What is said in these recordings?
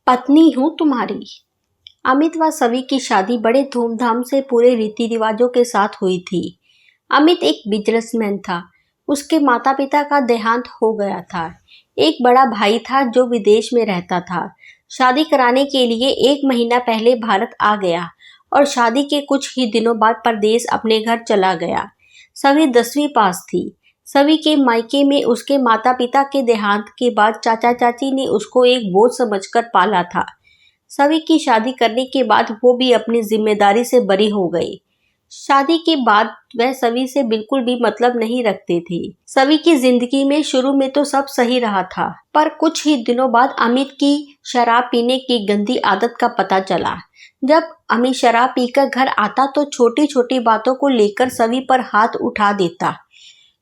पत्नी हूँ तुम्हारी। अमित व सवी की शादी बड़े धूमधाम से पूरे रीति रिवाजों के साथ हुई थी। अमित एक बिजनेसमैन था। उसके माता पिता का देहांत हो गया था। एक बड़ा भाई था जो विदेश में रहता था। शादी कराने के लिए 1 महीना पहले भारत आ गया और शादी के कुछ ही दिनों बाद परदेश अपने घर चला गया। सवी 10वीं पास थी। सवी के मायके में उसके माता पिता के देहांत के बाद चाचा चाची ने उसको एक बोझ समझकर पाला था। सवी की शादी करने के बाद वो भी अपनी जिम्मेदारी से बरी हो गई। शादी के बाद वह सवी से बिल्कुल भी मतलब नहीं रखते थे। सवी की जिंदगी में शुरू में तो सब सही रहा था, पर कुछ ही दिनों बाद अमित की शराब पीने की गंदी आदत का पता चला। जब अमित शराब पीकर घर आता तो छोटी छोटी बातों को लेकर सवी पर हाथ उठा देता।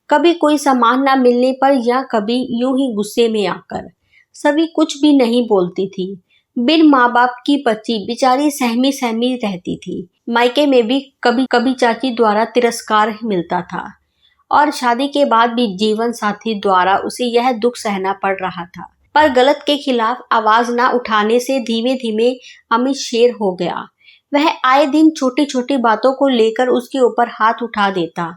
कभी कोई सामान न मिलने पर या कभी यूं ही गुस्से में आकर। सभी कुछ भी नहीं बोलती थी। बिन माँ बाप की बच्ची बेचारी सहमी सहमी रहती थी। मायके में भी कभी कभी चाची द्वारा तिरस्कार मिलता था और शादी के बाद भी जीवन साथी द्वारा उसे यह दुख सहना पड़ रहा था। पर गलत के खिलाफ आवाज न उठाने से धीमे धीमे अमित शेर हो गया। वह आए दिन छोटी छोटी बातों को लेकर उसके ऊपर हाथ उठा देता।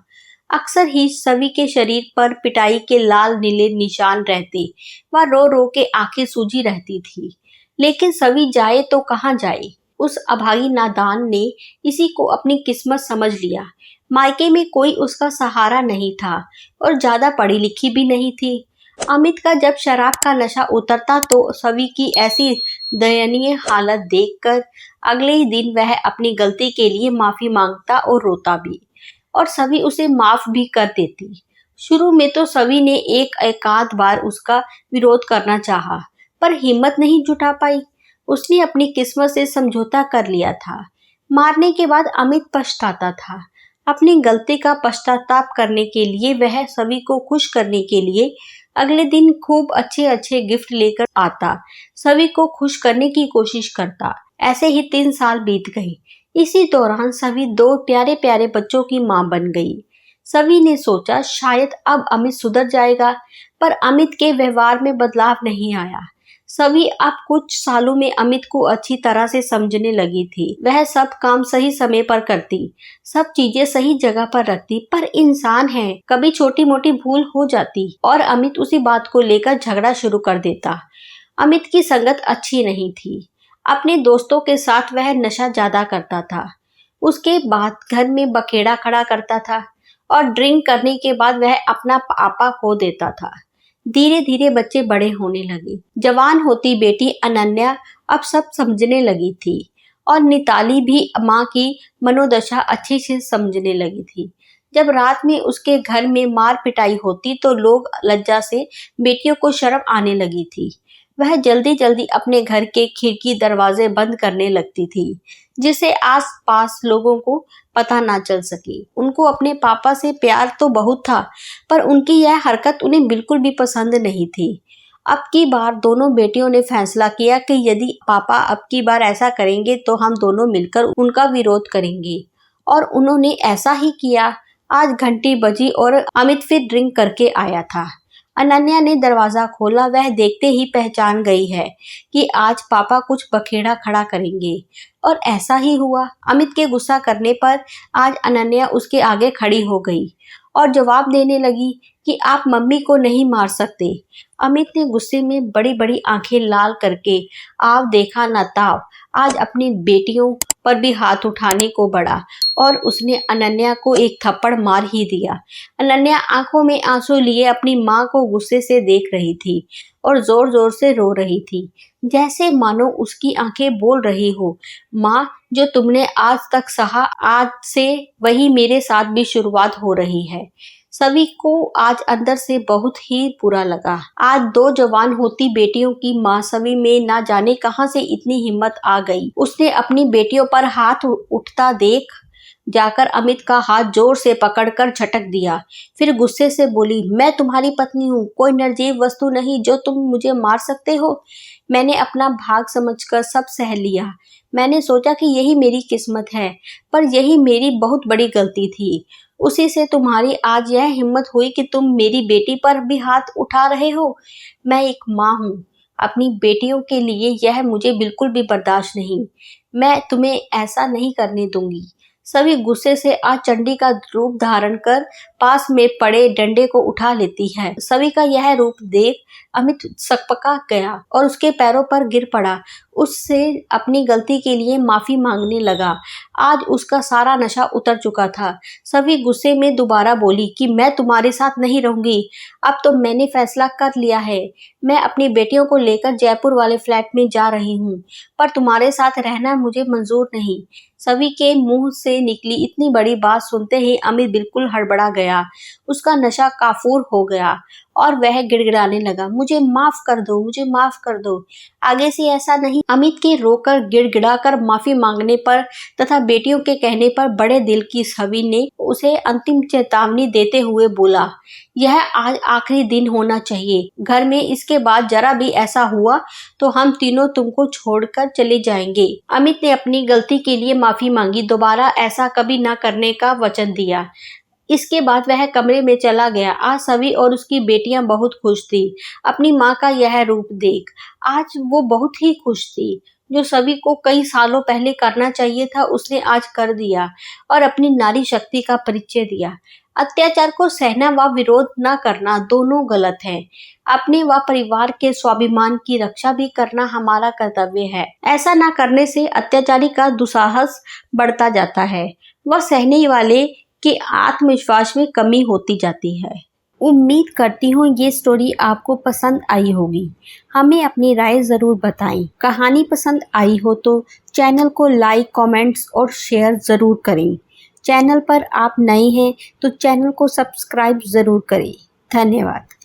अक्सर ही सभी के शरीर पर पिटाई के लाल नीले निशान रहते व रो रो के आंखें सूजी रहती थी। लेकिन सभी जाए तो कहाँ जाए। उस अभागी नादान ने इसी को अपनी किस्मत समझ लिया। मायके में कोई उसका सहारा नहीं था और ज्यादा पढ़ी लिखी भी नहीं थी। अमित का जब शराब का नशा उतरता तो सभी की ऐसी दयनीय हालत देखकर अगले ही दिन वह अपनी गलती के लिए माफी मांगता और रोता भी, और सभी उसे माफ भी कर देती। शुरू में तो सभी ने एक एकाध बार उसका विरोध करना चाहा, पर हिम्मत नहीं जुटा पाई। उसने अपनी किस्मत से समझौता कर लिया था। मारने के बाद अमित पछताता था। अपनी गलती का पश्चाताप करने के लिए वह सभी को खुश करने के लिए अगले दिन खूब अच्छे अच्छे गिफ्ट लेकर आता, सभी को खुश करने की कोशिश करता। ऐसे ही 3 साल बीत गए। इसी दौरान सभी 2 प्यारे प्यारे बच्चों की मां बन गई। सभी ने सोचा शायद अब अमित सुधर जाएगा, पर अमित के व्यवहार में बदलाव नहीं आया। सभी अब कुछ सालों में अमित को अच्छी तरह से समझने लगी थी। वह सब काम सही समय पर करती, सब चीजें सही जगह पर रखती, पर इंसान है, कभी छोटी मोटी भूल हो जाती और अमित उसी बात को लेकर झगड़ा शुरू कर देता। अमित की संगत अच्छी नहीं थी। अपने दोस्तों के साथ वह नशा ज्यादा करता था। उसके बाद घर में बखेड़ा खड़ा करता था और ड्रिंक करने के बाद वह अपना आपा खो देता था। धीरे धीरे बच्चे बड़े होने लगे। जवान होती बेटी अनन्या अब सब समझने लगी थी और निताली भी माँ की मनोदशा अच्छी से समझने लगी थी। जब रात में उसके घर में मार पिटाई होती तो लोग लज्जा से बेटियों को शर्म आने लगी थी। वह जल्दी जल्दी अपने घर के खिड़की दरवाजे बंद करने लगती थी, जिससे आस पास लोगों को पता ना चल सके। उनको अपने पापा से प्यार तो बहुत था, पर उनकी यह हरकत उन्हें बिल्कुल भी पसंद नहीं थी। अब की बार दोनों बेटियों ने फैसला किया कि यदि पापा अब की बार ऐसा करेंगे तो हम दोनों मिलकर उनका विरोध करेंगे, और उन्होंने ऐसा ही किया। आज घंटी बजी और अमित फिर ड्रिंक करके आया था। अनन्या ने दरवाजा खोला। वह देखते ही पहचान गई है कि आज पापा कुछ बखेड़ा खड़ा करेंगे, और ऐसा ही हुआ। अमित के गुस्सा करने पर आज अनन्या उसके आगे खड़ी हो गई और जवाब देने लगी कि आप मम्मी को नहीं मार सकते। अमित ने गुस्से में बड़ी बड़ी आंखें लाल करके आव देखा न ताव आज अपनी बेटियों पर भी हाथ उठाने को बढ़ा, और उसने अनन्या को एक थप्पड़ मार ही दिया। अनन्या आंखों में आंसू लिए अपनी माँ को गुस्से से देख रही थी और जोर जोर से रो रही थी, जैसे मानो उसकी आंखें बोल रही हो, माँ जो तुमने आज तक सहा, आज से वही मेरे साथ भी शुरुआत हो रही है। सभी को आज अंदर से बहुत ही बुरा लगा। आज 2 जवान होती बेटियों की माँ सभी में ना जाने कहां से इतनी हिम्मत आ गई। उसने अपनी बेटियों पर हाथ उठता देख जाकर अमित का हाथ जोर से पकड़कर झटक दिया। फिर गुस्से से बोली, मैं तुम्हारी पत्नी हूँ, कोई निर्जीव वस्तु नहीं जो तुम मुझे मार सकते हो। मैंने अपना भाग समझकर सब सह लिया। मैंने सोचा कि यही मेरी किस्मत है, पर यही मेरी बहुत बड़ी गलती थी। उसी से तुम्हारी आज यह हिम्मत हुई कि तुम मेरी बेटी पर भी हाथ उठा रहे हो। मैं एक माँ हूँ, अपनी बेटियों के लिए यह मुझे बिल्कुल भी बर्दाश्त नहीं। मैं तुम्हें ऐसा नहीं करने दूंगी। सभी गुस्से से आज चंडी का रूप धारण कर पास में पड़े डंडे को उठा लेती है। सभी का यह रूप देख अमित सकपका गया और उसके पैरों पर गिर पड़ा। उससे अपनी गलती के लिए माफी मांगने लगा। आज उसका सारा नशा उतर चुका था। सभी गुस्से में दोबारा बोली कि मैं तुम्हारे साथ नहीं रहूंगी। अब तो मैंने फैसला कर लिया है। मैं अपनी बेटियों को लेकर जयपुर वाले फ्लैट में जा रही हूँ, पर तुम्हारे साथ रहना मुझे मंजूर नहीं। सभी के मुंह से निकली इतनी बड़ी बात सुनते ही अमित बिल्कुल हड़बड़ा गया। उसका नशा काफूर हो गया और वह गिड़गिड़ाने लगा, मुझे माफ कर दो, मुझे माफ कर दो, आगे से ऐसा नहीं। अमित के रोकर गिड़गिड़ाकर माफी मांगने पर तथा बेटियों के कहने पर बड़े दिल की सभी ने उसे अंतिम चेतावनी देते हुए बोला, यह आज आखिरी दिन होना चाहिए घर में, इसके बाद जरा भी ऐसा हुआ तो हम तीनों तुमको छोड़कर चले जाएंगे। अमित ने अपनी गलती के लिए माफी मांगी, दोबारा ऐसा कभी न करने का वचन दिया। इसके बाद वह कमरे में चला गया। आज सभी और उसकी बेटियां बहुत खुश थी अपनी माँ का यह रूप देख। आज वो बहुत ही खुश थी। जो सभी को कई सालों पहले करना चाहिए था उसने आज कर दिया और अपनी नारी शक्ति का परिचय दिया। अत्याचार को सहना व विरोध न करना दोनों गलत है। अपने व परिवार के स्वाभिमान की रक्षा भी करना हमारा कर्तव्य है। ऐसा न करने से अत्याचारी का दुस्साहस बढ़ता जाता है, वह सहने वाले के आत्मविश्वास में कमी होती जाती है। उम्मीद करती हूँ ये स्टोरी आपको पसंद आई होगी। हमें अपनी राय ज़रूर बताएं। कहानी पसंद आई हो तो चैनल को लाइक, कमेंट्स और शेयर ज़रूर करें। चैनल पर आप नए हैं तो चैनल को सब्सक्राइब ज़रूर करें। धन्यवाद।